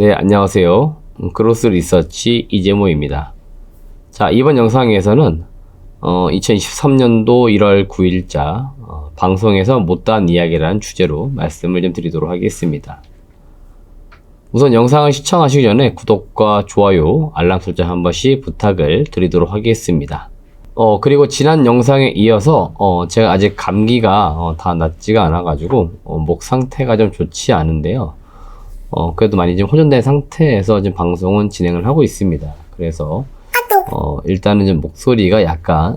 네, 안녕하세요. 그로스 리서치 이재모입니다. 자, 이번 영상에서는 2023년도 1월 9일자 방송에서 못다한 이야기라는 주제로 말씀을 좀 드리도록 하겠습니다. 우선 영상을 시청하시기 전에 구독과 좋아요, 알람 설정 한 번씩 부탁을 드리도록 하겠습니다. 그리고 지난 영상에 이어서 제가 아직 감기가 다 낫지가 않아가지고 목 상태가 좀 좋지 않은데요. 그래도 많이 좀 호전된 상태에서 지금 방송은 진행을 하고 있습니다. 그래서 일단은 좀 목소리가 약간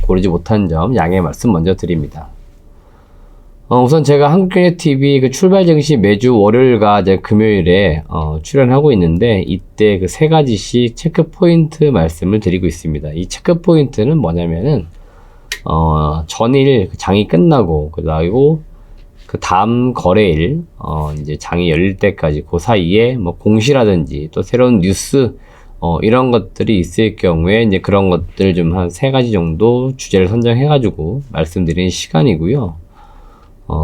고르지 못한 점 양해 말씀 먼저 드립니다. 우선 제가 한국경제TV 그 출발 증시 매주 월요일과 이제 금요일에 출연하고 있는데, 이때 그 세 가지씩 체크 포인트 말씀을 드리고 있습니다. 이 체크 포인트는 뭐냐면은 전일 장이 끝나고 그리고 그 다음 거래일 이제 장이 열릴 때까지 그 사이에 뭐 공시라든지 또 새로운 뉴스 이런 것들이 있을 경우에 이제 그런 것들 좀 한 세 가지 정도 주제를 선정해 가지고 말씀드리는 시간이고요.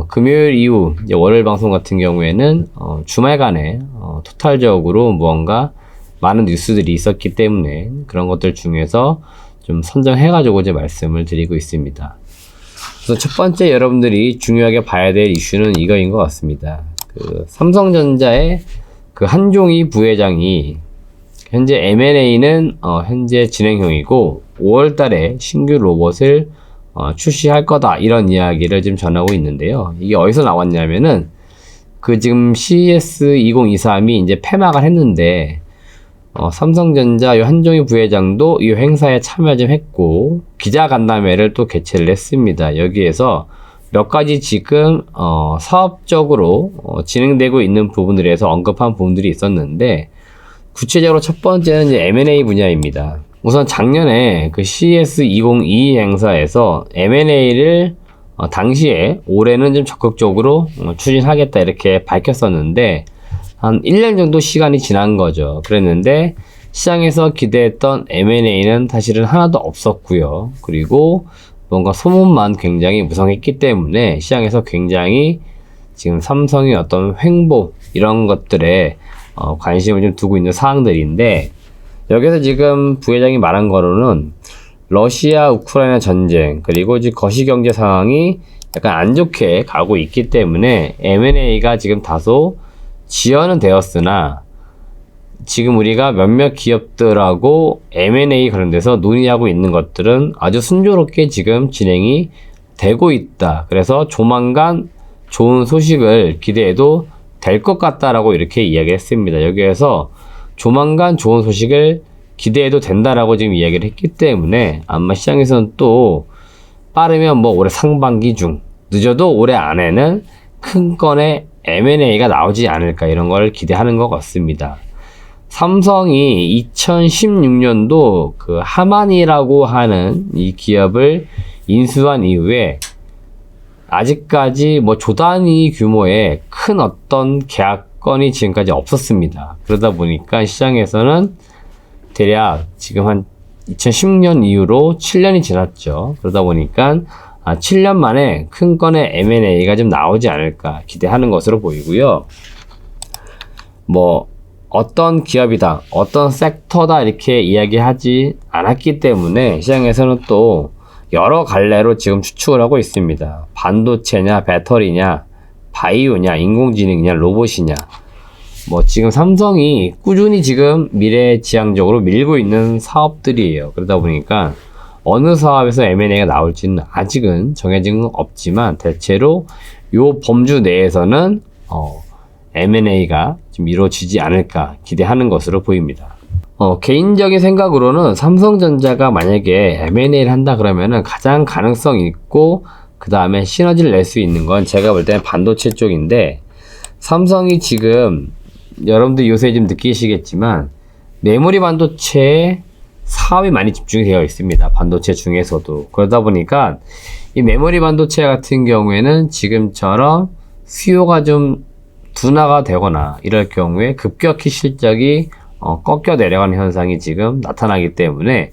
금요일 이후 이제 월요일 방송 같은 경우에는 주말간에 토탈적으로 무언가 많은 뉴스들이 있었기 때문에 그런 것들 중에서 좀 선정해 가지고 이제 말씀을 드리고 있습니다. 그래서 첫 번째 여러분들이 중요하게 봐야 될 이슈는 이거인 것 같습니다. 그 삼성전자의 그 한종희 부회장이 현재 M&A는 현재 진행형이고 5월 달에 신규 로봇을 출시할 거다, 이런 이야기를 지금 전하고 있는데요. 이게 어디서 나왔냐면은 그 지금 CES 2023이 이제 폐막을 했는데 삼성전자 요 한종희 부회장도 이 행사에 참여 좀 했고 기자간담회를 또 개최를 했습니다. 여기에서 몇 가지 지금 사업적으로 진행되고 있는 부분들에서 언급한 부분들이 있었는데, 구체적으로 첫 번째는 이제 M&A 분야입니다. 우선 작년에 그 CES 2022 행사에서 M&A를 당시에 올해는 좀 적극적으로 추진하겠다 이렇게 밝혔었는데, 한 1년 정도 시간이 지난 거죠. 그랬는데 시장에서 기대했던 M&A는 사실은 하나도 없었고요. 그리고 뭔가 소문만 굉장히 무성했기 때문에 시장에서 굉장히 지금 삼성의 어떤 횡보 이런 것들에 관심을 좀 두고 있는 사항들인데, 여기서 지금 부회장이 말한 거로는 러시아 우크라이나 전쟁 그리고 지금 거시경제 상황이 약간 안 좋게 가고 있기 때문에 M&A가 지금 다소 지연은 되었으나 지금 우리가 몇몇 기업들하고 M&A 그런 데서 논의하고 있는 것들은 아주 순조롭게 지금 진행이 되고 있다. 그래서 조만간 좋은 소식을 기대해도 될 것 같다라고 이렇게 이야기를 했습니다. 여기에서 조만간 좋은 소식을 기대해도 된다라고 지금 이야기를 했기 때문에 아마 시장에서는 또 빠르면 뭐 올해 상반기 중, 늦어도 올해 안에는 큰 건의 M&A가 나오지 않을까, 이런 걸 기대하는 것 같습니다. 삼성이 2016년도 그 하만이라고 하는 이 기업을 인수한 이후에 아직까지 뭐 조단위 규모의 큰 어떤 계약건이 지금까지 없었습니다. 그러다 보니까 시장에서는 대략 지금 한 2010년 이후로 7년이 지났죠. 그러다 보니까 7년 만에 큰 건의 M&A가 좀 나오지 않을까 기대하는 것으로 보이고요. 뭐 어떤 기업이다, 어떤 섹터다 이렇게 이야기하지 않았기 때문에 시장에서는 또 여러 갈래로 지금 추측을 하고 있습니다. 반도체냐, 배터리냐, 바이오냐, 인공지능이냐, 로봇이냐. 뭐 지금 삼성이 꾸준히 지금 미래지향적으로 밀고 있는 사업들이에요. 그러다 보니까 어느 사업에서 M&A가 나올지는 아직은 정해진 건 없지만 대체로 요 범주 내에서는 M&A가 좀 이루어지지 않을까 기대하는 것으로 보입니다. 개인적인 생각으로는 삼성전자가 만약에 M&A를 한다 그러면은 가장 가능성 있고 그 다음에 시너지를 낼 수 있는 건 제가 볼 때는 반도체 쪽인데, 삼성이 지금 여러분들 요새 좀 느끼시겠지만 메모리 반도체에 사업이 많이 집중이 되어 있습니다. 반도체 중에서도. 그러다 보니까 이 메모리 반도체 같은 경우에는 지금처럼 수요가 좀 둔화가 되거나 이럴 경우에 급격히 실적이 꺾여 내려가는 현상이 지금 나타나기 때문에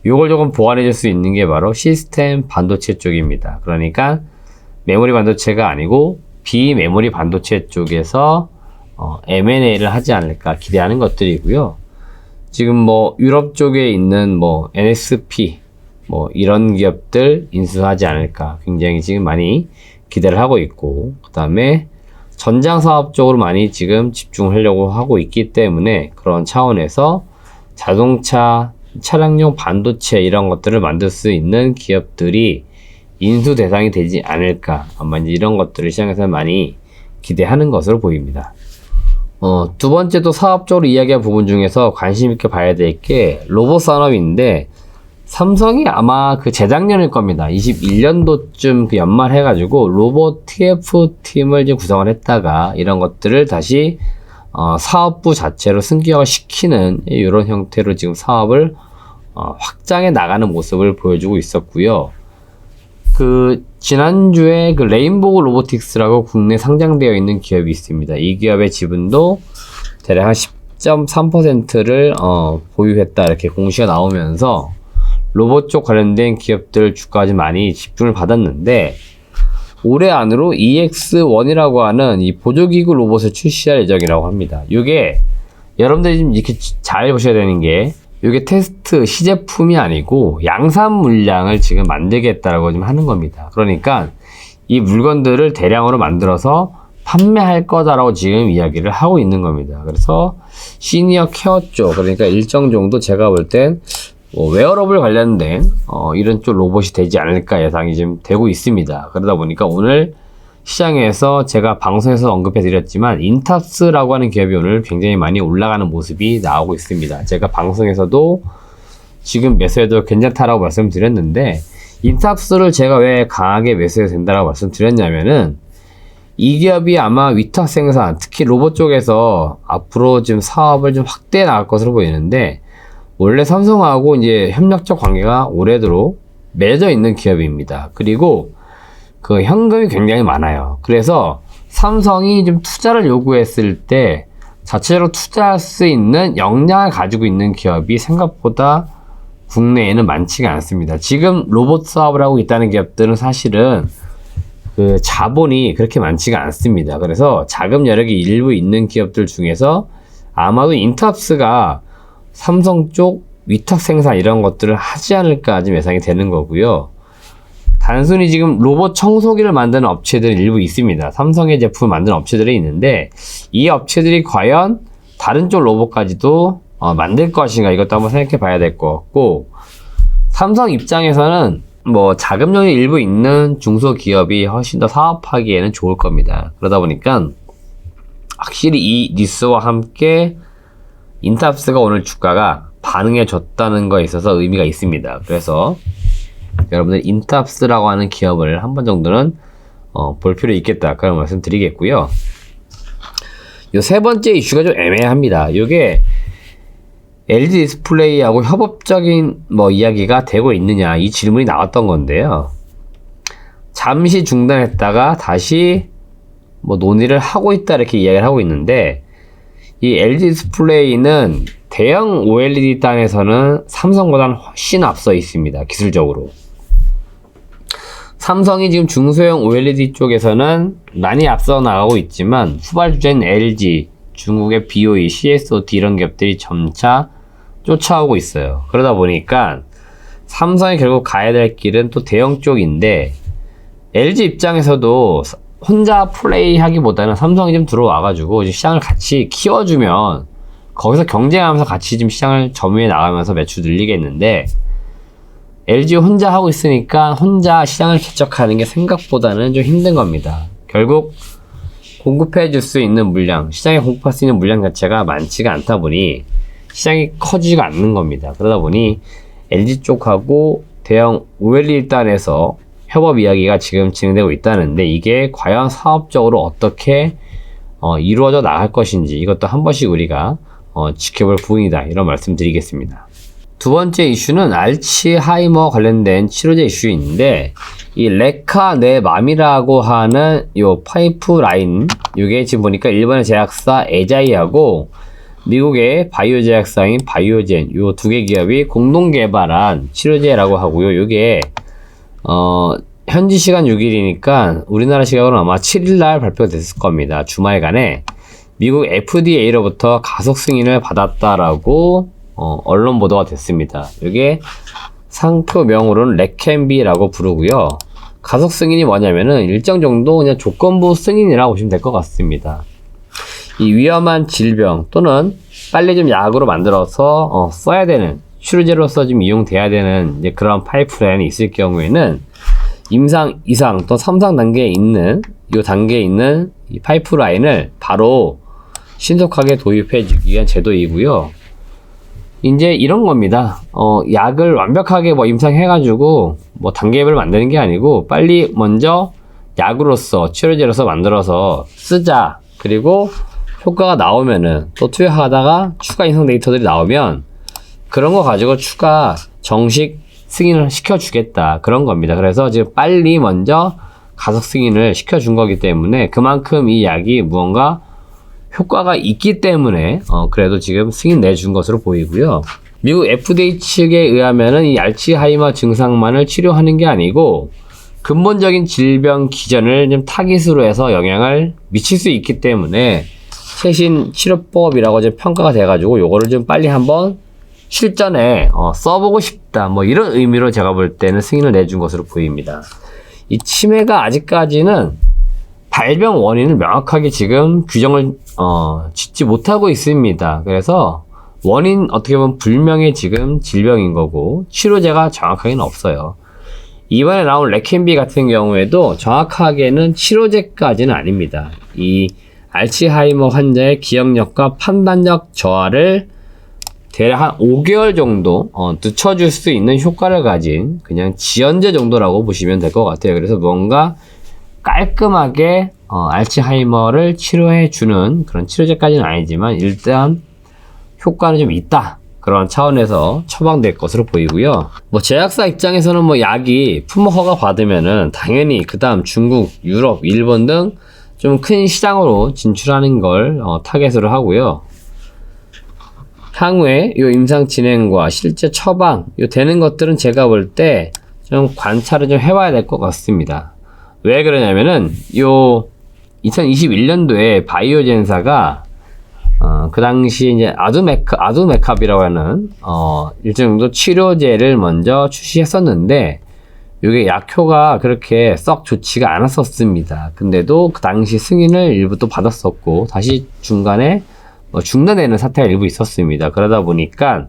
요걸 조금 보완해 줄 수 있는 게 바로 시스템 반도체 쪽입니다. 그러니까 메모리 반도체가 아니고 비메모리 반도체 쪽에서 M&A를 하지 않을까 기대하는 것들이고요. 지금 뭐 유럽 쪽에 있는 뭐 NSP 뭐 이런 기업들 인수하지 않을까 굉장히 지금 많이 기대를 하고 있고, 그 다음에 전장 사업 쪽으로 많이 지금 집중하려고 하고 있기 때문에 그런 차원에서 자동차, 차량용 반도체 이런 것들을 만들 수 있는 기업들이 인수 대상이 되지 않을까, 아마 이제 이런 것들을 시장에서 많이 기대하는 것으로 보입니다. 두 번째 또 사업적으로 이야기한 부분 중에서 관심 있게 봐야 될 게 로봇 산업인데, 삼성이 아마 그 재작년일 겁니다. 21년도쯤 그 연말해가지고 로봇 TF 팀을 이제 구성을 했다가 이런 것들을 다시 사업부 자체로 승격을 시키는 이런 형태로 지금 사업을 확장해 나가는 모습을 보여주고 있었고요. 그 지난주에 그 레인보우 로보틱스라고 국내 상장되어 있는 기업이 있습니다. 이 기업의 지분도 대략 한 10.3%를 보유했다 이렇게 공시가 나오면서 로봇 쪽 관련된 기업들 주가가 좀 많이 집중을 받았는데, 올해 안으로 EX1이라고 하는 이 보조기구 로봇을 출시할 예정이라고 합니다. 이게 여러분들이 지금 이렇게 잘 보셔야 되는 게, 이게 테스트 시제품이 아니고 양산 물량을 지금 만들겠다라고 지금 하는 겁니다. 그러니까 이 물건들을 대량으로 만들어서 판매할 거다라고 지금 이야기를 하고 있는 겁니다. 그래서 시니어 케어 쪽, 그러니까 일정 정도 제가 볼 땐 웨어러블 관련된 이런 쪽 로봇이 되지 않을까 예상이 지금 되고 있습니다. 그러다 보니까 오늘 시장에서 제가 방송에서 언급해 드렸지만 인탑스라고 하는 기업이 오늘 굉장히 많이 올라가는 모습이 나오고 있습니다. 제가 방송에서도 지금 매수해도 괜찮다라고 말씀드렸는데, 인탑스를 제가 왜 강하게 매수해도 된다라고 말씀드렸냐면은, 이 기업이 아마 위탁 생산, 특히 로봇 쪽에서 앞으로 지금 사업을 좀 확대해 나갈 것으로 보이는데, 원래 삼성하고 이제 협력적 관계가 오래도록 맺어 있는 기업입니다. 그리고 그 현금이 굉장히 많아요. 그래서 삼성이 좀 투자를 요구했을 때 자체로 투자할 수 있는 역량을 가지고 있는 기업이 생각보다 국내에는 많지가 않습니다. 지금 로봇 사업을 하고 있다는 기업들은 사실은 그 자본이 그렇게 많지가 않습니다. 그래서 자금 여력이 일부 있는 기업들 중에서 아마도 인탑스가 삼성 쪽 위탁 생산 이런 것들을 하지 않을까 좀 예상이 되는 거고요. 단순히 지금 로봇 청소기를 만드는 업체들이 일부 있습니다. 삼성의 제품을 만드는 업체들이 있는데, 이 업체들이 과연 다른 쪽 로봇까지도 만들 것인가, 이것도 한번 생각해 봐야 될 것 같고, 삼성 입장에서는 뭐 자금력이 일부 있는 중소기업이 훨씬 더 사업하기에는 좋을 겁니다. 그러다 보니까 확실히 이 뉴스와 함께 인탑스가 오늘 주가가 반응해 줬다는 거에 있어서 의미가 있습니다. 그래서 여러분들 인탑스라고 하는 기업을 한 번 정도는 볼 필요 있겠다, 그런 말씀 드리겠고요. 요 세 번째 이슈가 좀 애매합니다. 이게 LG 디스플레이하고 협업적인 뭐 이야기가 되고 있느냐, 이 질문이 나왔던 건데요. 잠시 중단했다가 다시 뭐 논의를 하고 있다 이렇게 이야기를 하고 있는데, 이 LG 디스플레이는 대형 OLED 단에서는 삼성보다는 훨씬 앞서 있습니다. 기술적으로. 삼성이 지금 중소형 OLED 쪽에서는 많이 앞서 나가고 있지만, 후발주자인 LG, 중국의 BOE, CSOT 이런 기업들이 점차 쫓아오고 있어요. 그러다 보니까 삼성이 결국 가야 될 길은 또 대형 쪽인데, LG 입장에서도 혼자 플레이 하기보다는 삼성이 좀 들어와가지고 시장을 같이 키워주면 거기서 경쟁하면서 같이 좀 시장을 점유해 나가면서 매출 늘리겠는데, LG 혼자 하고 있으니까 혼자 시장을 개척하는 게 생각보다는 좀 힘든 겁니다. 결국 공급해 줄 수 있는 물량, 시장에 공급할 수 있는 물량 자체가 많지가 않다 보니 시장이 커지지가 않는 겁니다. 그러다 보니 LG 쪽하고 대형 OLED 단에서 협업 이야기가 지금 진행되고 있다는데, 이게 과연 사업적으로 어떻게 이루어져 나갈 것인지, 이것도 한 번씩 우리가 지켜볼 부분이다, 이런 말씀 드리겠습니다. 두 번째 이슈는 알츠하이머 관련된 치료제 이슈인데, 이 레카네맘이라고 하는 요 파이프라인, 요게 지금 보니까 일본의 제약사 에자이하고 미국의 바이오 제약사인 바이오젠, 요 두 개 기업이 공동 개발한 치료제라고 하고요. 요게 현지 시간 6일이니까 우리나라 시각으로는 아마 7일날 발표가 됐을 겁니다. 주말간에 미국 FDA로부터 가속 승인을 받았다라고 언론 보도가 됐습니다. 이게 상표명으로는 레켐비라고 부르고요. 가속 승인이 뭐냐면은 일정 정도 그냥 조건부 승인이라고 보시면 될 것 같습니다. 이 위험한 질병 또는 빨리 좀 약으로 만들어서 써야 되는 치료제로서 좀 이용돼야 되는 이제 그런 파이프라인이 있을 경우에는 임상 2상 또 3상 단계에 있는 이 파이프라인을 바로 신속하게 도입해 주기 위한 제도이고요. 이제 이런 겁니다. 약을 완벽하게 임상해가지고 단계별 만드는 게 아니고 빨리 먼저 약으로서 치료제로서 만들어서 쓰자. 그리고 효과가 나오면은 또 투여하다가 추가 임상 데이터들이 나오면 그런 거 가지고 추가 정식 승인을 시켜주겠다. 그런 겁니다. 그래서 지금 빨리 먼저 가속 승인을 시켜준 거기 때문에 그만큼 이 약이 무언가 효과가 있기 때문에 그래도 지금 승인 내준 것으로 보이고요. 미국 FDA 측에 의하면은 이 알츠하이머 증상만을 치료하는 게 아니고 근본적인 질병 기전을 좀 타깃으로 해서 영향을 미칠 수 있기 때문에 최신 치료법이라고 이제 평가가 돼가지고 요거를 좀 빨리 한번 실전에 써보고 싶다. 이런 의미로 제가 볼 때는 승인을 내준 것으로 보입니다. 이 치매가 아직까지는 발병 원인을 명확하게 지금 규정을 짓지 못하고 있습니다. 그래서 원인 어떻게 보면 불명의 지금 질병인 거고 치료제가 정확하게는 없어요. 이번에 나온 레켐비 같은 경우에도 정확하게는 치료제까지는 아닙니다. 이 알츠하이머 환자의 기억력과 판단력 저하를 대략 한 5개월 정도 늦춰줄 수 있는 효과를 가진 그냥 지연제 정도라고 보시면 될 것 같아요. 그래서 뭔가 깔끔하게 알츠하이머를 치료해주는 그런 치료제까지는 아니지만 일단 효과는 좀 있다. 그런 차원에서 처방될 것으로 보이고요. 제약사 입장에서는 약이 품목 허가 받으면은 당연히 그 다음 중국, 유럽, 일본 등 좀 큰 시장으로 진출하는 걸 타겟으로 하고요. 향후에 요 임상 진행과 실제 처방 되는 것들은 제가 볼 때 좀 관찰을 좀 해봐야 될 것 같습니다. 왜 그러냐면은 요 2021년도에 바이오젠사가 그 당시 이제 아두메캅이라고 하는 일정 정도 치료제를 먼저 출시했었는데 이게 약효가 그렇게 썩 좋지가 않았었습니다. 근데도 그 당시 승인을 일부 또 받았었고 다시 중간에 중단되는 사태가 일부 있었습니다. 그러다 보니까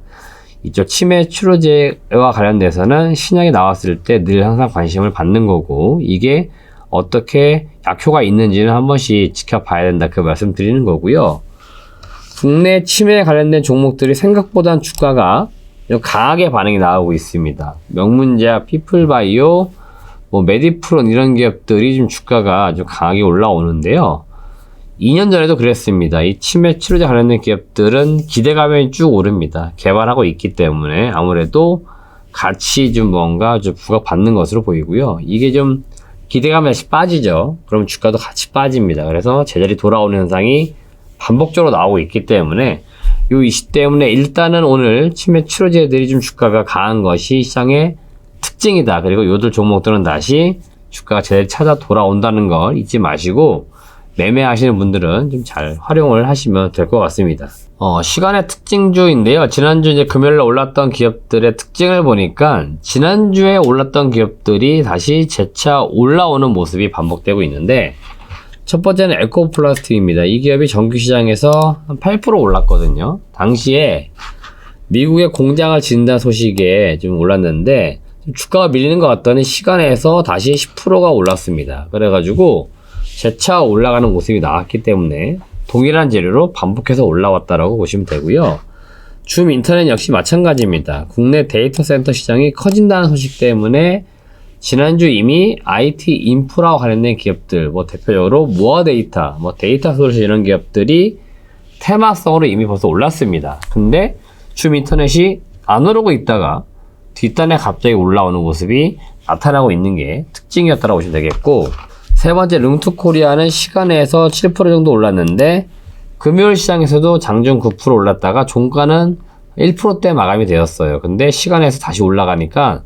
이쪽 치매 치료제와 관련돼서는 신약이 나왔을 때 늘 항상 관심을 받는 거고 이게 어떻게 약효가 있는지는 한 번씩 지켜봐야 된다. 그 말씀 드리는 거고요. 국내 치매에 관련된 종목들이 생각보다 주가가 강하게 반응이 나오고 있습니다. 명문제약, 피플바이오, 메디프론 이런 기업들이 좀 주가가 좀 강하게 올라오는데요. 2년 전에도 그랬습니다. 이 치매 치료제 관련된 기업들은 기대감이 쭉 오릅니다. 개발하고 있기 때문에 아무래도 같이 좀 뭔가 좀 부각받는 것으로 보이고요. 이게 좀 기대감이 다시 빠지죠. 그럼 주가도 같이 빠집니다. 그래서 제자리 돌아오는 현상이 반복적으로 나오고 있기 때문에 요 이슈 때문에 일단은 오늘 치매 치료제들이 좀 주가가 강한 것이 시장의 특징이다. 그리고 요들 종목들은 다시 주가가 제자리 찾아 돌아온다는 걸 잊지 마시고 매매하시는 분들은 좀 잘 활용을 하시면 될 것 같습니다. 시간의 특징주인데요. 지난주 이제 금요일에 올랐던 기업들의 특징을 보니까 지난주에 올랐던 기업들이 다시 재차 올라오는 모습이 반복되고 있는데 첫 번째는 에코플라스틱입니다. 이 기업이 정규시장에서 한 8% 올랐거든요. 당시에 미국의 공장을 짓는다는 소식에 좀 올랐는데 주가가 밀리는 것 같더니 시간에서 다시 10%가 올랐습니다. 그래가지고 재차 올라가는 모습이 나왔기 때문에 동일한 재료로 반복해서 올라왔다라고 보시면 되고요. 줌 인터넷 역시 마찬가지입니다. 국내 데이터 센터 시장이 커진다는 소식 때문에 지난주 이미 IT 인프라와 관련된 기업들, 대표적으로 모아 데이터, 데이터 솔루션 이런 기업들이 테마성으로 이미 벌써 올랐습니다. 근데 줌 인터넷이 안 오르고 있다가 뒷단에 갑자기 올라오는 모습이 나타나고 있는 게 특징이었다고 보시면 되겠고, 세 번째 룽투코리아는 시간에서 7% 정도 올랐는데 금요일 시장에서도 장중 9% 올랐다가 종가는 1%대 마감이 되었어요. 근데 시간에서 다시 올라가니까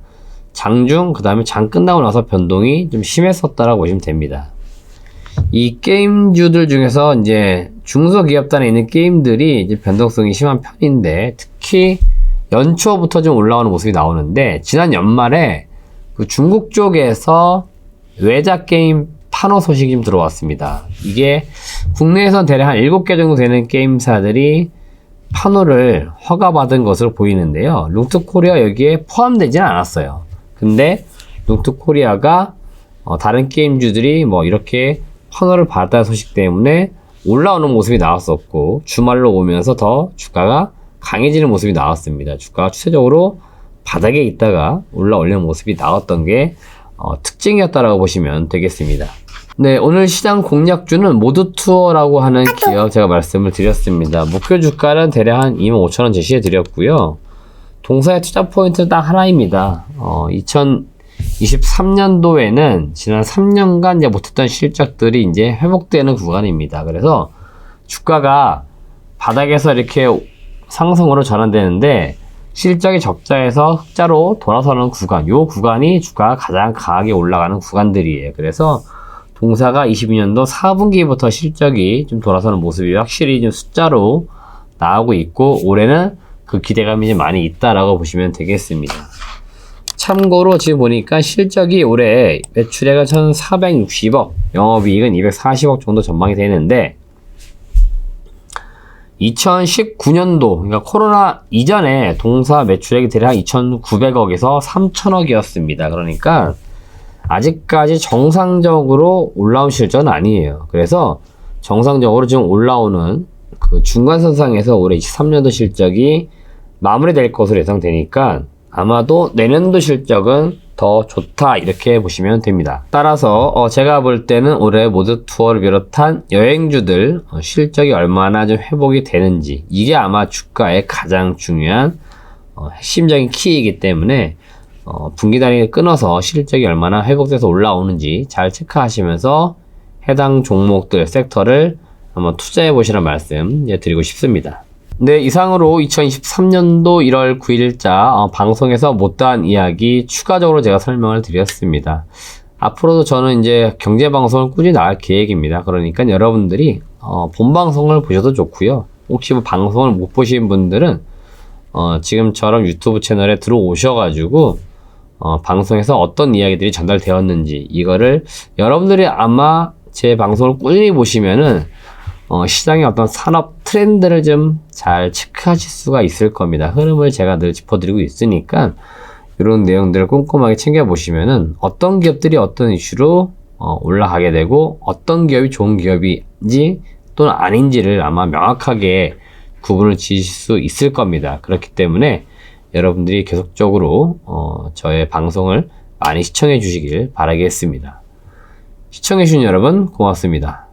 장중 그 다음에 장 끝나고 나서 변동이 좀 심했었다라고 보시면 됩니다. 이 게임주들 중에서 이제 중소기업단에 있는 게임들이 이제 변동성이 심한 편인데, 특히 연초부터 좀 올라오는 모습이 나오는데, 지난 연말에 그 중국 쪽에서 외자 게임 판호 소식이 좀 들어왔습니다. 이게 국내에선 대략 한 7개 정도 되는 게임사들이 판호를 허가받은 것으로 보이는데요. 룽투코리아 여기에 포함되지는 않았어요. 근데 룽투코리아가 다른 게임주들이 뭐 이렇게 판호를 받았다는 소식 때문에 올라오는 모습이 나왔었고, 주말로 오면서 더 주가가 강해지는 모습이 나왔습니다. 주가가 추세적으로 바닥에 있다가 올라오는 모습이 나왔던 게 특징이었다라고 보시면 되겠습니다. 네, 오늘 시장 공략주는 모드투어라고 하는 기업 제가 말씀을 드렸습니다. 목표 주가는 대략 한 25,000원 제시해 드렸고요. 동사의 투자 포인트는 딱 하나입니다. 2023년도에는 지난 3년간 이제 못했던 실적들이 이제 회복되는 구간입니다. 그래서 주가가 바닥에서 이렇게 상승으로 전환되는데, 실적이 적자에서 흑자로 돌아서는 구간, 요 구간이 주가가 가장 강하게 올라가는 구간들이에요. 그래서 동사가 22년도 4분기부터 실적이 좀 돌아서는 모습이 확실히 좀 숫자로 나오고 있고, 올해는 그 기대감이 좀 많이 있다라고 보시면 되겠습니다. 참고로 지금 보니까 실적이 올해 매출액은 1,460억, 영업이익은 240억 정도 전망이 되는데, 2019년도, 그러니까 코로나 이전에 동사 매출액이 대략 2,900억에서 3,000억이었습니다. 그러니까 아직까지 정상적으로 올라온 실적은 아니에요. 그래서 정상적으로 지금 올라오는 그 중간선상에서 올해 23년도 실적이 마무리될 것으로 예상되니까 아마도 내년도 실적은 더 좋다, 이렇게 보시면 됩니다. 따라서 제가 볼 때는 올해 모드투어를 비롯한 여행주들 실적이 얼마나 좀 회복이 되는지, 이게 아마 주가의 가장 중요한 핵심적인 키이기 때문에 분기 단위를 끊어서 실적이 얼마나 회복돼서 올라오는지 잘 체크하시면서 해당 종목들, 섹터를 한번 투자해 보시라는 말씀 드리고 싶습니다. 네, 이상으로 2023년도 1월 9일자 방송에서 못다한 이야기 추가적으로 제가 설명을 드렸습니다. 앞으로도 저는 이제 경제방송을 꾸준히 나갈 계획입니다. 그러니까 여러분들이 본방송을 보셔도 좋고요. 혹시 뭐 방송을 못 보신 분들은 지금처럼 유튜브 채널에 들어오셔가지고 방송에서 어떤 이야기들이 전달되었는지, 이거를 여러분들이 아마 제 방송을 꾸준히 보시면은 시장의 어떤 산업 트렌드를 좀 잘 체크하실 수가 있을 겁니다. 흐름을 제가 늘 짚어드리고 있으니까 이런 내용들을 꼼꼼하게 챙겨보시면은 어떤 기업들이 어떤 이슈로 올라가게 되고, 어떤 기업이 좋은 기업인지 또는 아닌지를 아마 명확하게 구분을 지으실 수 있을 겁니다. 그렇기 때문에 여러분들이 계속적으로 저의 방송을 많이 시청해 주시길 바라겠습니다. 시청해 주신 여러분 고맙습니다.